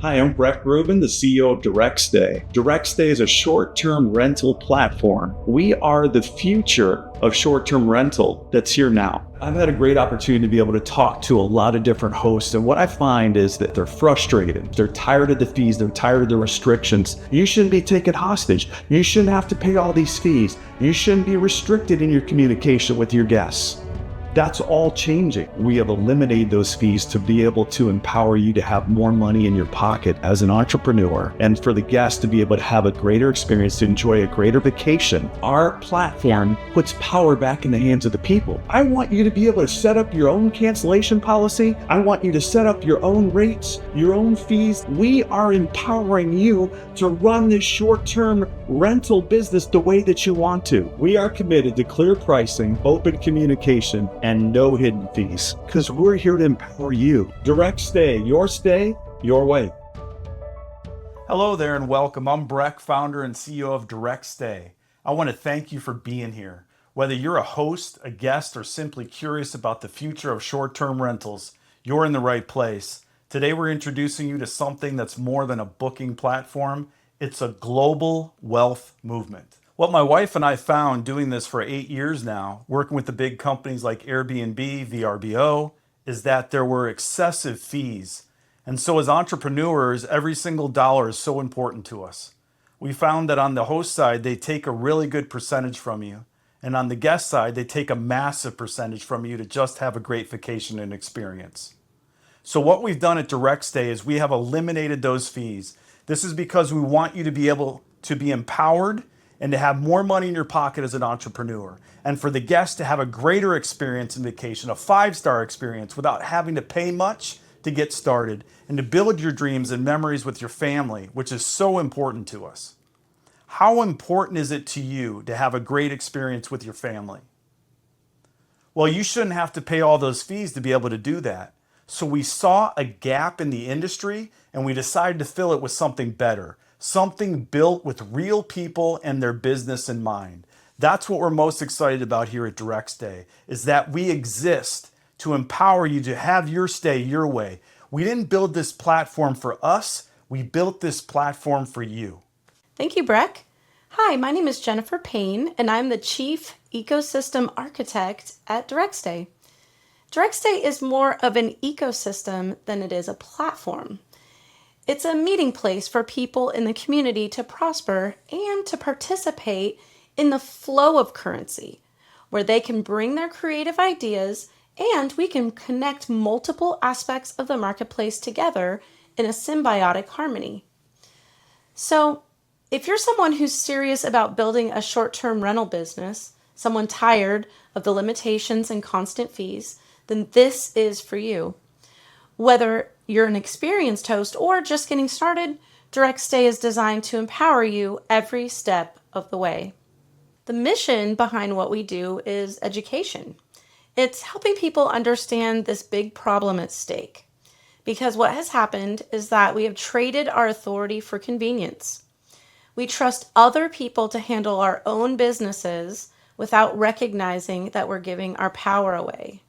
Hi, I'm Brett Rubin, the CEO of DirectStay. DirectStay is a short-term rental platform. We are the future of short-term rental that's here now. I've had a great opportunity to be able to talk to a lot of different hosts, and what I find is that they're frustrated. They're tired of the fees. They're tired of the restrictions. You shouldn't be taken hostage. You shouldn't have to pay all these fees. You shouldn't be restricted in your communication with your guests. That's all changing. We have eliminated those fees to be able to empower you to have more money in your pocket as an entrepreneur, and for the guests to be able to have a greater experience, to enjoy a greater vacation. Our platform puts power back in the hands of the people. I want you to be able to set up your own cancellation policy. I want you to set up your own rates, your own fees. We are empowering you to run this short-term rental business the way that you want to. We are committed to clear pricing, open communication, and no hidden fees, because we're here to empower you. DirectStay, your way. Hello there and welcome. I'm Breck, founder and CEO of DirectStay. I want to thank you for being here. Whether you're a host, a guest, or simply curious about the future of short-term rentals, you're in the right place. Today we're introducing you to something that's more than a booking platform. It's a global wealth movement. What my wife and I found doing this for 8 years now, working with the big companies like Airbnb, VRBO, is that there were excessive fees. And so as entrepreneurs, every single dollar is so important to us. We found that on the host side, they take a really good percentage from you. And on the guest side, they take a massive percentage from you to just have a great vacation and experience. So what we've done at DirectStay is we have eliminated those fees. This is because we want you to be able to be empowered and to have more money in your pocket as an entrepreneur, and for the guests to have a greater experience in vacation, a 5-star experience without having to pay much to get started, and to build your dreams and memories with your family, which is so important to us. How important is it to you to have a great experience with your family? Well, you shouldn't have to pay all those fees to be able to do that. So we saw a gap in the industry and we decided to fill it with something better. Something built with real people and their business in mind. That's what we're most excited about here at DirectStay, is that we exist to empower you to have your stay your way. We didn't build this platform for us, we built this platform for you. Thank you, Breck. Hi, my name is Jennifer Payne, and I'm the Chief Ecosystem Architect at DirectStay. DirectStay is more of an ecosystem than it is a platform. It's a meeting place for people in the community to prosper and to participate in the flow of currency, where they can bring their creative ideas and we can connect multiple aspects of the marketplace together in a symbiotic harmony. So, if you're someone who's serious about building a short-term rental business, someone tired of the limitations and constant fees, then this is for you. Whether you're an experienced host or just getting started, DirectStay is designed to empower you every step of the way. The mission behind what we do is education. It's helping people understand this big problem at stake. Because what has happened is that we have traded our authority for convenience. We trust other people to handle our own businesses without recognizing that we're giving our power away,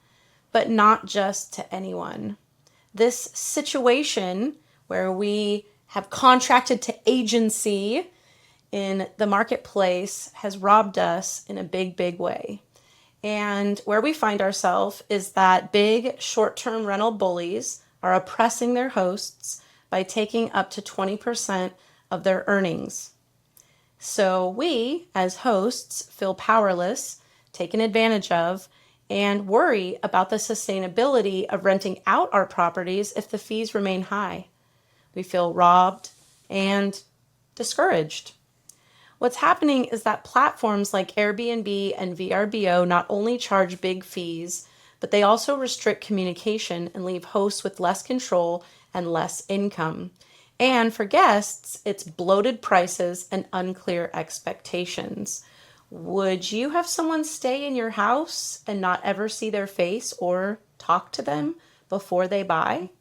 but not just to anyone. This situation where we have contracted to agency in the marketplace has robbed us in a big, big way. And where we find ourselves is that big short-term rental bullies are oppressing their hosts by taking up to 20% of their earnings. So we, as hosts, feel powerless, taken advantage of, and worry about the sustainability of renting out our properties if the fees remain high. We feel robbed and discouraged. What's happening is that platforms like Airbnb and VRBO not only charge big fees, but they also restrict communication and leave hosts with less control and less income. And for guests, it's bloated prices and unclear expectations. Would you have someone stay in your house and not ever see their face or talk to them before they buy?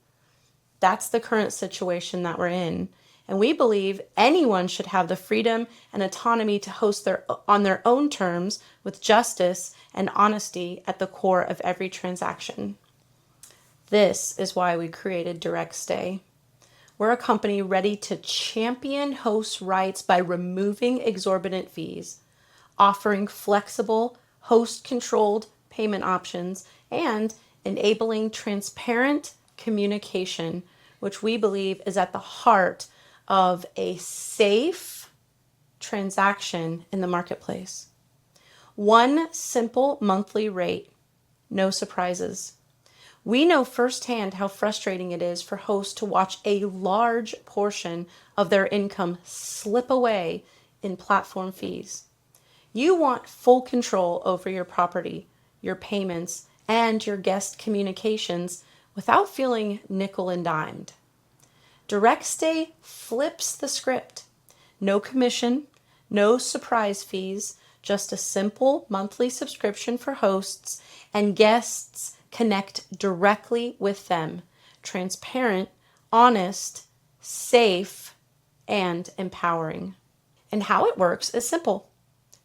That's the current situation that we're in. And we believe anyone should have the freedom and autonomy to host on their own terms with justice and honesty at the core of every transaction. This is why we created DirectStay. We're a company ready to champion host rights by removing exorbitant fees, offering flexible, host-controlled payment options, and enabling transparent communication, which we believe is at the heart of a safe transaction in the marketplace. One simple monthly rate, no surprises. We know firsthand how frustrating it is for hosts to watch a large portion of their income slip away in platform fees. You want full control over your property, your payments, and your guest communications without feeling nickel and dimed. DirectStay flips the script. No commission, no surprise fees, just a simple monthly subscription for hosts, and guests connect directly with them. Transparent, honest, safe, and empowering. And how it works is simple.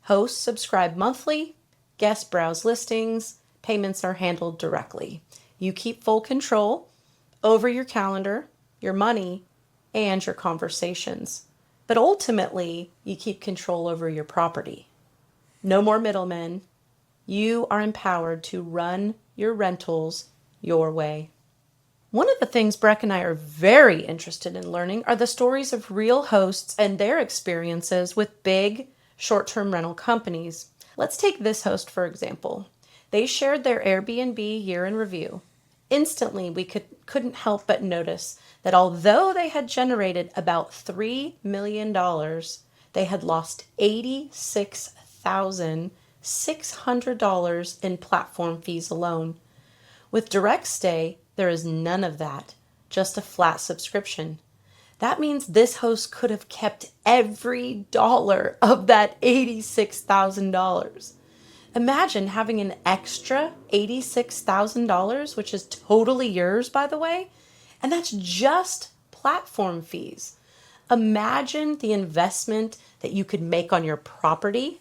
Hosts subscribe monthly, guests browse listings, payments are handled directly. You keep full control over your calendar, your money, and your conversations. But ultimately, you keep control over your property. No more middlemen. You are empowered to run your rentals your way. One of the things Breck and I are very interested in learning are the stories of real hosts and their experiences with big short-term rental companies. Let's take this host for example. They shared their Airbnb year in review. Instantly, we couldn't help but notice that although they had generated about $3 million, they had lost $86,600 in platform fees alone. With DirectStay, there is none of that, just a flat subscription. That means this host could have kept every dollar of that $86,000. Imagine having an extra $86,000, which is totally yours, by the way, and that's just platform fees. Imagine the investment that you could make on your property,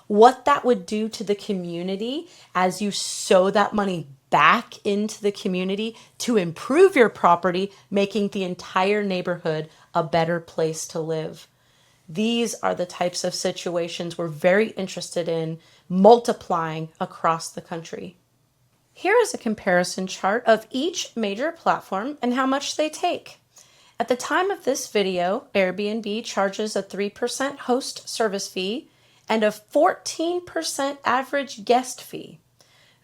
what that would do to the community as you sow that money back into the community to improve your property, making the entire neighborhood a better place to live. These are the types of situations we're very interested in multiplying across the country. Here is a comparison chart of each major platform and how much they take. At the time of this video, Airbnb charges a 3% host service fee and a 14% average guest fee.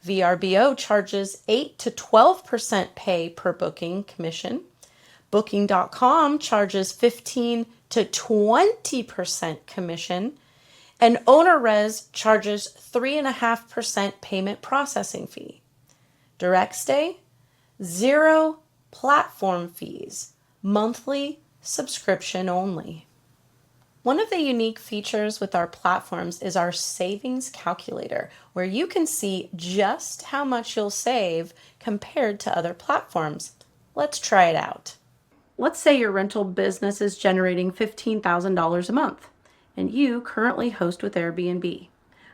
VRBO charges 8 to 12% pay per booking commission. Booking.com charges 15 to 20% commission. And OwnerRez charges 3.5% payment processing fee. DirectStay, 0 platform fees, monthly subscription only. One of the unique features with our platforms is our savings calculator, where you can see just how much you'll save compared to other platforms. Let's try it out. Let's say your rental business is generating $15,000 a month, and you currently host with Airbnb.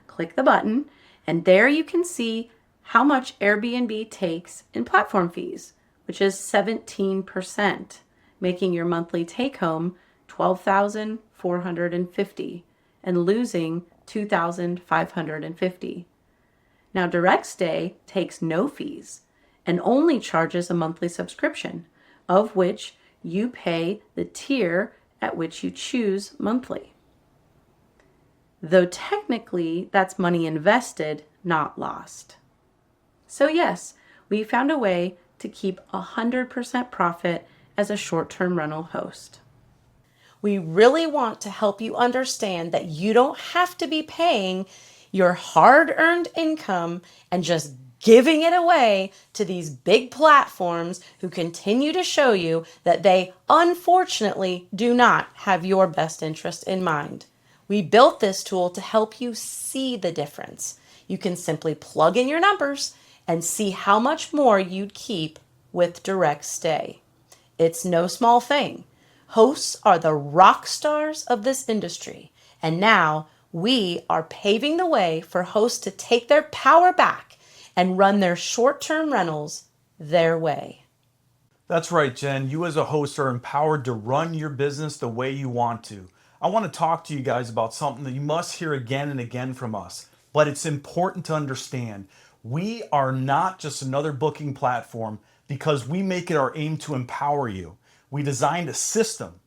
Click the button, and there you can see how much Airbnb takes in platform fees, which is 17%, making your monthly take-home $12,450 and losing $2,550. Now, DirectStay takes no fees and only charges a monthly subscription, of which you pay the tier at which you choose monthly. Though technically that's money invested, not lost. So yes, we found a way to keep 100% profit as a short-term rental host. We really want to help you understand that you don't have to be paying your hard-earned income and just giving it away to these big platforms who continue to show you that they unfortunately do not have your best interest in mind. We built this tool to help you see the difference. You can simply plug in your numbers and see how much more you'd keep with DirectStay. It's no small thing. Hosts are the rock stars of this industry, and now we are paving the way for hosts to take their power back and run their short-term rentals their way. That's right, Jen. You as a host are empowered to run your business the way you want to. I want to talk to you guys about something that you must hear again and again from us, but it's important to understand. We are not just another booking platform because we make it our aim to empower you. We designed a system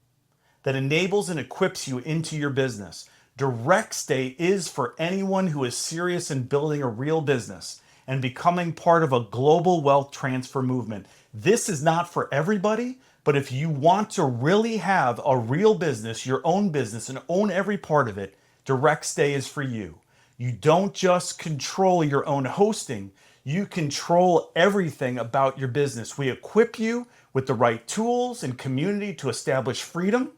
that enables and equips you into your business. DirectStay is for anyone who is serious in building a real business and becoming part of a global wealth transfer movement. This is not for everybody, but if you want to really have a real business, your own business, and own every part of it, DirectStay is for you. You don't just control your own hosting, you control everything about your business. We equip you with the right tools and community to establish freedom,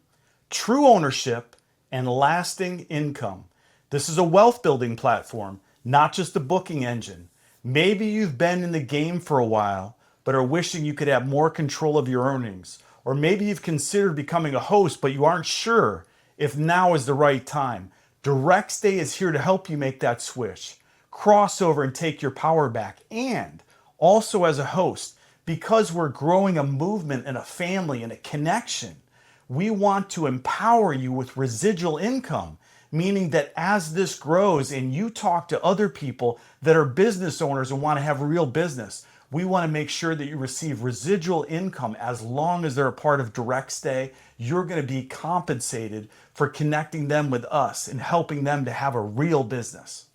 true ownership, and lasting income. This is a wealth building platform, not just a booking engine. Maybe you've been in the game for a while, but are wishing you could have more control of your earnings. Or maybe you've considered becoming a host, but you aren't sure if now is the right time. DirectStay is here to help you make that switch, cross over and take your power back. And also as a host, because we're growing a movement and a family and a connection, we want to empower you with residual income, meaning that as this grows and you talk to other people that are business owners and want to have a real business, we want to make sure that you receive residual income as long as they're a part of DirectStay. You're going to be compensated for connecting them with us and helping them to have a real business.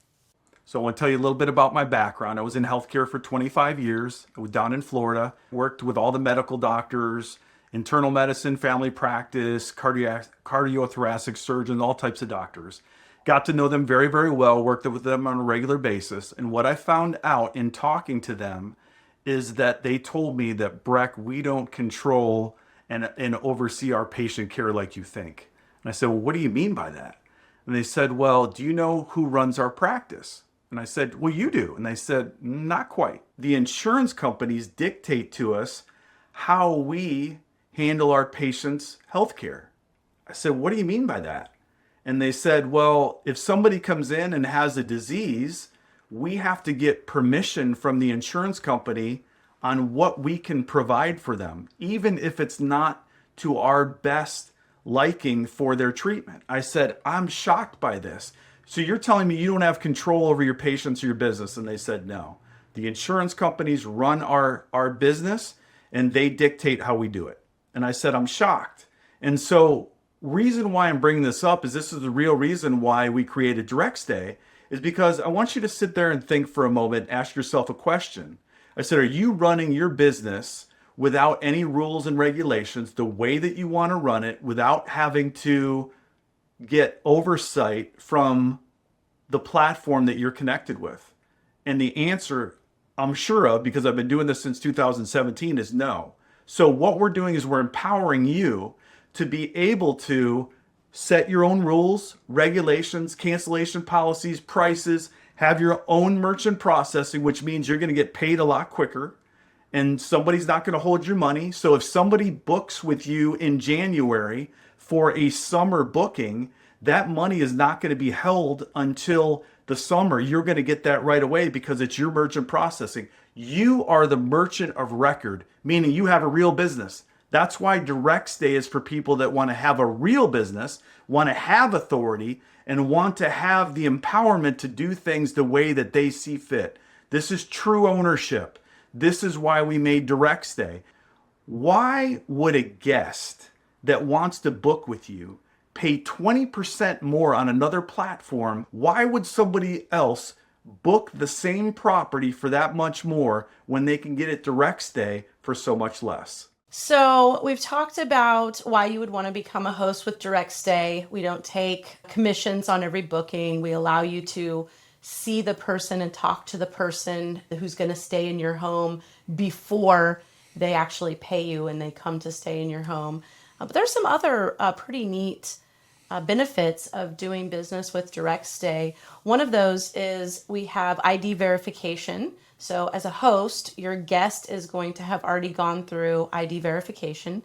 So I want to tell you a little bit about my background. I was in healthcare for 25 years. I was down in Florida, worked with all the medical doctors, internal medicine, family practice, cardiothoracic surgeons, all types of doctors. Got to know them very, very well, worked with them on a regular basis. And what I found out in talking to them is that they told me that, Breck, we don't control and oversee our patient care like you think. And I said, well, what do you mean by that? And they said, well, do you know who runs our practice? And I said, well, you do. And they said, not quite. The insurance companies dictate to us how we handle our patients' health care. I said, what do you mean by that? And they said, well, if somebody comes in and has a disease, we have to get permission from the insurance company on what we can provide for them, even if it's not to our best liking for their treatment. I said, I'm shocked by this. So you're telling me you don't have control over your patients or your business? And they said, no. The insurance companies run our business and they dictate how we do it. And I said, I'm shocked. And so reason why I'm bringing this up is this is the real reason why we created DirectStay, is because I want you to sit there and think for a moment, ask yourself a question. I said, are you running your business without any rules and regulations, the way that you want to run it, without having to get oversight from the platform that you're connected with? And the answer I'm sure of, because I've been doing this since 2017, is no. So what we're doing is we're empowering you to be able to set your own rules, regulations, cancellation policies, prices, have your own merchant processing, which means you're going to get paid a lot quicker and somebody's not going to hold your money. So if somebody books with you in January for a summer booking, that money is not going to be held until the summer. You're going to get that right away because it's your merchant processing. You are the merchant of record, meaning you have a real business. That's why DirectStay is for people that want to have a real business, want to have authority, and want to have the empowerment to do things the way that they see fit. This is true ownership. This is why we made DirectStay. Why would a guest that wants to book with you pay 20% more on another platform? Why would somebody else book the same property for that much more when they can get it DirectStay for so much less? So we've talked about why you would want to become a host with DirectStay. We don't take commissions on every booking. We allow you to see the person and talk to the person who's going to stay in your home before they actually pay you and they come to stay in your home. But there's some other pretty neat benefits of doing business with DirectStay. One of those is we have ID verification. So as a host, your guest is going to have already gone through ID verification.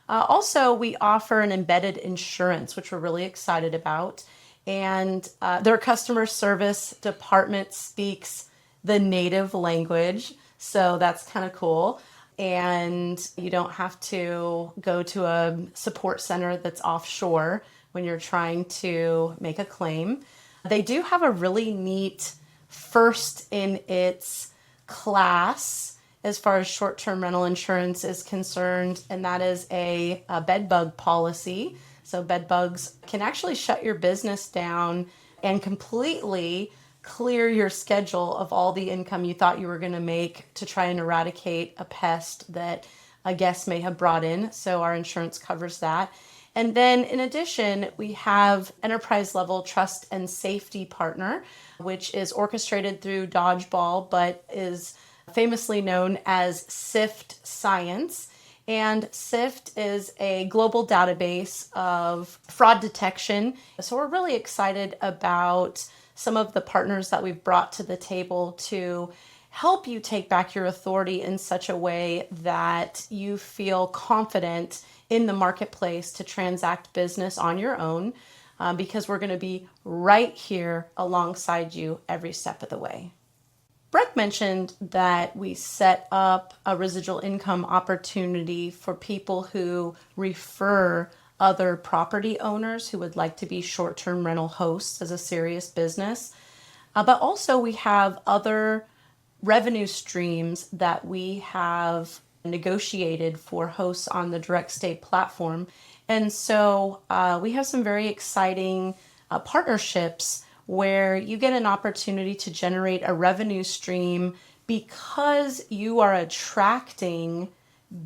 Also, we offer an embedded insurance, which we're really excited about. And their customer service department speaks the native language. So that's kind of cool. and you don't have to go to a support center that's offshore when you're trying to make a claim. They do have a really neat first in its class as far as short-term rental insurance is concerned, and that is a bed bug policy. So bed bugs can actually shut your business down and completely clear your schedule of all the income you thought you were going to make to try and eradicate a pest that a guest may have brought in. So our insurance covers that. And then in addition, we have enterprise level trust and safety partner, which is orchestrated through Dodgeball, but is famously known as SIFT Science. And SIFT is a global database of fraud detection. So we're really excited about some of the partners that we've brought to the table to help you take back your authority in such a way that you feel confident in the marketplace to transact business on your own, because we're going to be right here alongside you every step of the way. Breck mentioned that we set up a residual income opportunity for people who refer other property owners who would like to be short-term rental hosts as a serious business. But also we have other revenue streams that we have negotiated for hosts on the DirectStay platform. And so we have some very exciting partnerships where you get an opportunity to generate a revenue stream because you are attracting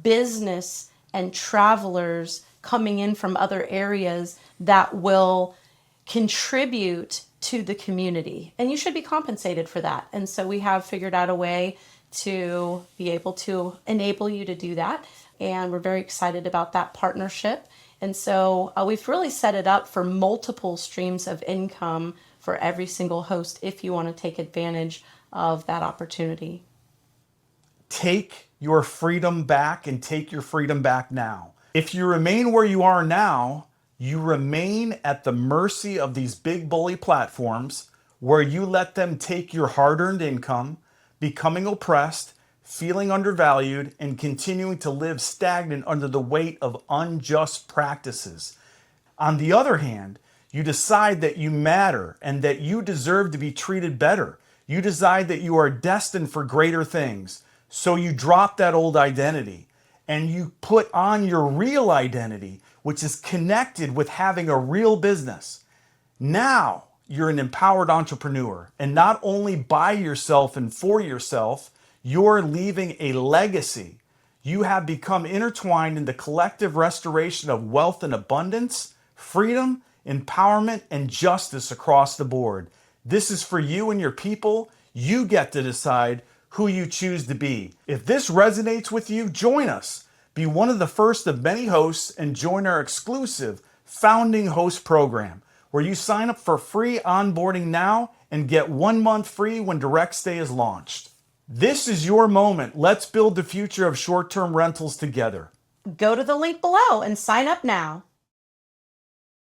business and travelers coming in from other areas that will contribute to the community. And you should be compensated for that. And so we have figured out a way to be able to enable you to do that. And we're very excited about that partnership. And so we've really set it up for multiple streams of income for every single host if you want to take advantage of that opportunity. Take your freedom back, and take your freedom back now. If you remain where you are now, you remain at the mercy of these big bully platforms where you let them take your hard-earned income, becoming oppressed, feeling undervalued, and continuing to live stagnant under the weight of unjust practices. On the other hand, you decide that you matter and that you deserve to be treated better. You decide that you are destined for greater things. So you drop that old identity and you put on your real identity, which is connected with having a real business. Now you're an empowered entrepreneur, and not only by yourself and for yourself, you're leaving a legacy. You have become intertwined in the collective restoration of wealth and abundance, freedom, empowerment, and justice across the board. This is for you and your people. You get to decide who you choose to be. If this resonates with you, join us. Be one of the first of many hosts and join our exclusive Founding Host program, where you sign up for free onboarding now and get 1 month free when DirectStay is launched. This is your moment. Let's build the future of short-term rentals together. Go to the link below and sign up now.